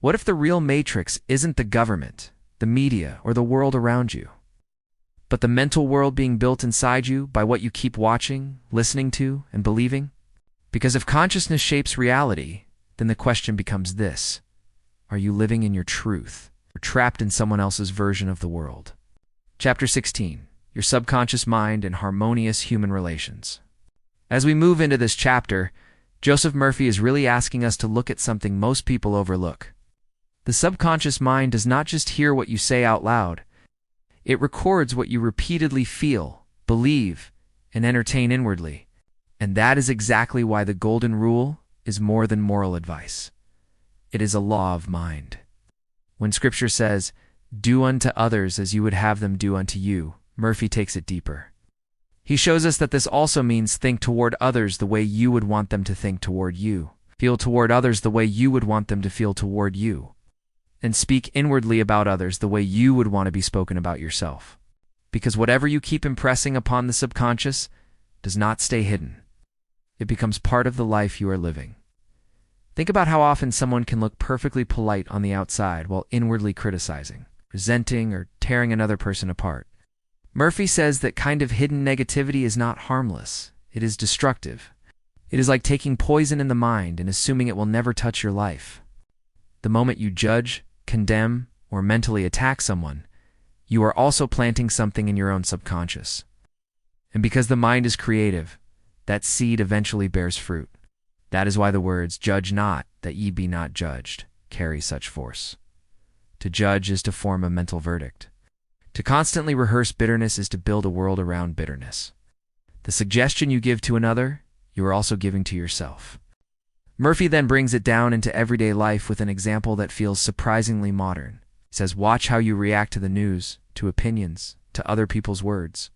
What if the real matrix isn't the government, the media, or the world around you, but the mental world being built inside you by what you keep watching, listening to, and believing? Because if consciousness shapes reality, then the question becomes this: are you living in your truth, or trapped in someone else's version of the world? Chapter 16. Your subconscious mind and harmonious human relations. As we move into this chapter, Joseph Murphy is really asking us to look at something most people overlook. The subconscious mind does not just hear what you say out loud. It records what you repeatedly feel, believe, and entertain inwardly. And that is exactly why the golden rule is more than moral advice. It is a law of mind. When Scripture says, "Do unto others as you would have them do unto you," Murphy takes it deeper. He shows us that this also means think toward others the way you would want them to think toward you, feel toward others the way you would want them to feel toward you, and speak inwardly about others the way you would want to be spoken about yourself. Because whatever you keep impressing upon the subconscious does not stay hidden. It becomes part of the life you are living. Think about how often someone can look perfectly polite on the outside while inwardly criticizing, resenting, or tearing another person apart. Murphy says that kind of hidden negativity is not harmless. It is destructive. It is like taking poison in the mind and assuming it will never touch your life. The moment you judge, condemn, or mentally attack someone, you are also planting something in your own subconscious. And because the mind is creative, that seed eventually bears fruit. That is why the words, "Judge not, that ye be not judged," carry such force. To judge is to form a mental verdict. To constantly rehearse bitterness is to build a world around bitterness. The suggestion you give to another, you are also giving to yourself. Murphy then brings it down into everyday life with an example that feels surprisingly modern. He says, watch how you react to the news, to opinions, to other people's words.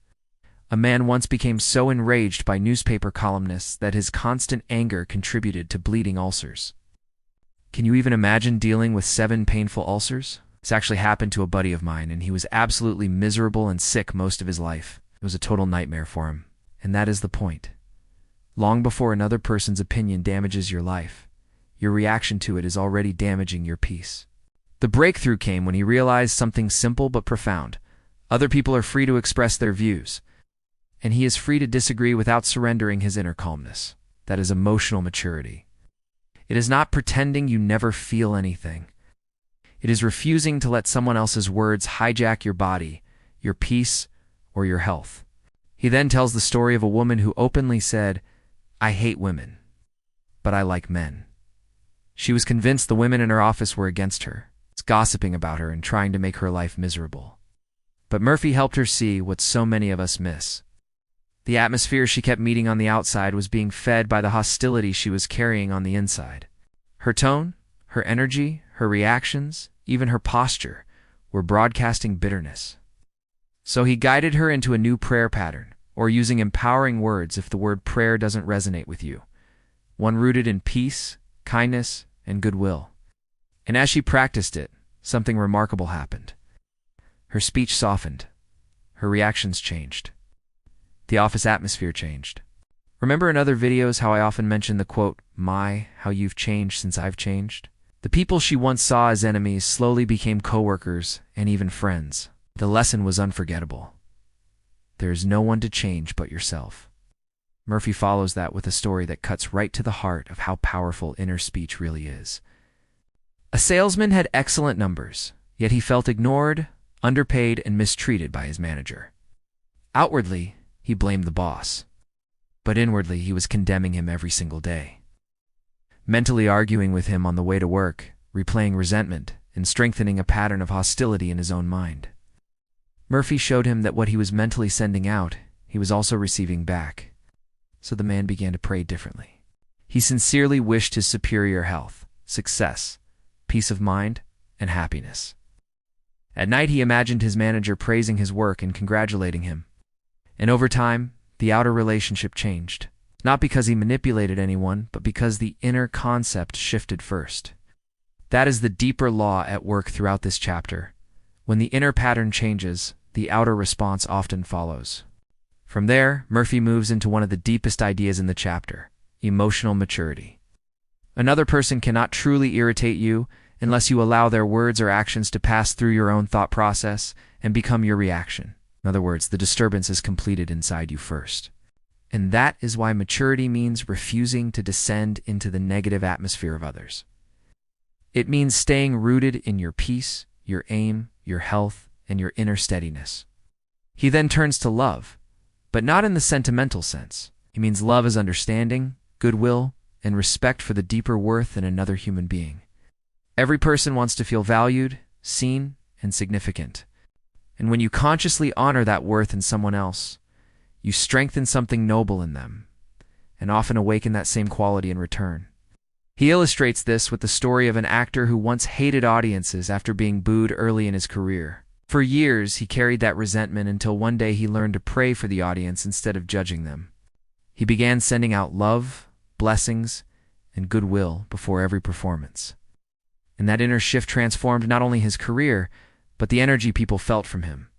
A man once became so enraged by newspaper columnists that his constant anger contributed to bleeding ulcers. Can you even imagine dealing with 7 painful ulcers? This actually happened to a buddy of mine, and he was absolutely miserable and sick most of his life. It was a total nightmare for him. And that is the point. Long before another person's opinion damages your life, your reaction to it is already damaging your peace. The breakthrough came when he realized something simple but profound. Other people are free to express their views, and he is free to disagree without surrendering his inner calmness. That is emotional maturity. It is not pretending you never feel anything. It is refusing to let someone else's words hijack your body, your peace, or your health. He then tells the story of a woman who openly said, "I hate women, but I like men." She was convinced the women in her office were against her, gossiping about her and trying to make her life miserable. But Murphy helped her see what so many of us miss. The atmosphere she kept meeting on the outside was being fed by the hostility she was carrying on the inside. Her tone, her energy, her reactions, even her posture, were broadcasting bitterness. So he guided her into a new prayer pattern, or using empowering words if the word prayer doesn't resonate with you, one rooted in peace, kindness, and goodwill. And as she practiced it, something remarkable happened. Her speech softened. Her reactions changed. The office atmosphere changed. Remember in other videos how I often mention the quote, "My, how you've changed since I've changed"? The people she once saw as enemies slowly became coworkers and even friends. The lesson was unforgettable. There is no one to change but yourself. Murphy follows that with a story that cuts right to the heart of how powerful inner speech really is. A salesman had excellent numbers, yet he felt ignored, underpaid, and mistreated by his manager. Outwardly, he blamed the boss, but inwardly he was condemning him every single day. Mentally arguing with him on the way to work, replaying resentment, and strengthening a pattern of hostility in his own mind. Murphy showed him that what he was mentally sending out, he was also receiving back. So the man began to pray differently. He sincerely wished his superior health, success, peace of mind, and happiness. At night he imagined his manager praising his work and congratulating him. And over time, the outer relationship changed. Not because he manipulated anyone, but because the inner concept shifted first. That is the deeper law at work throughout this chapter. When the inner pattern changes, the outer response often follows. From there, Murphy moves into one of the deepest ideas in the chapter, emotional maturity. Another person cannot truly irritate you unless you allow their words or actions to pass through your own thought process and become your reaction. In other words, the disturbance is completed inside you first. And that is why maturity means refusing to descend into the negative atmosphere of others. It means staying rooted in your peace, your aim, your health, and your inner steadiness. He then turns to love, but not in the sentimental sense. He means love as understanding, goodwill, and respect for the deeper worth in another human being. Every person wants to feel valued, seen, and significant. And when you consciously honor that worth in someone else, you strengthen something noble in them, and often awaken that same quality in return. He illustrates this with the story of an actor who once hated audiences after being booed early in his career. For years, he carried that resentment until one day he learned to pray for the audience instead of judging them. He began sending out love, blessings, and goodwill before every performance. And that inner shift transformed not only his career, but the energy people felt from him.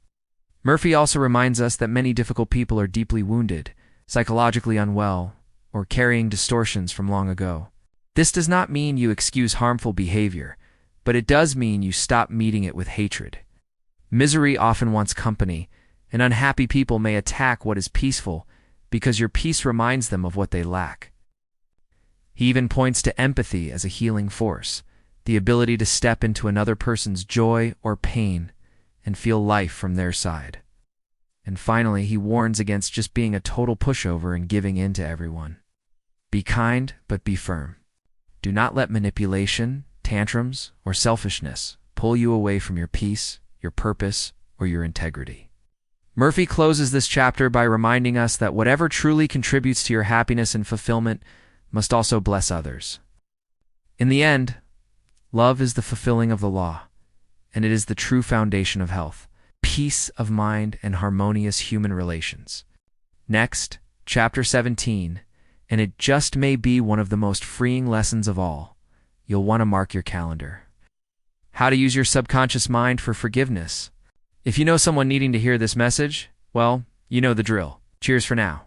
Murphy also reminds us that many difficult people are deeply wounded, psychologically unwell, or carrying distortions from long ago. This does not mean you excuse harmful behavior, but it does mean you stop meeting it with hatred. Misery often wants company, and unhappy people may attack what is peaceful because your peace reminds them of what they lack. He even points to empathy as a healing force, the ability to step into another person's joy or pain and feel life from their side. And finally, he warns against just being a total pushover and giving in to everyone. Be kind, but be firm. Do not let manipulation, tantrums, or selfishness pull you away from your peace, your purpose, or your integrity. Murphy closes this chapter by reminding us that whatever truly contributes to your happiness and fulfillment must also bless others. In the end, love is the fulfilling of the law, and it is the true foundation of health, peace of mind, and harmonious human relations. Next, Chapter 17, and it just may be one of the most freeing lessons of all. You'll want to mark your calendar. How to use your subconscious mind for forgiveness. If you know someone needing to hear this message, well, you know the drill. Cheers for now.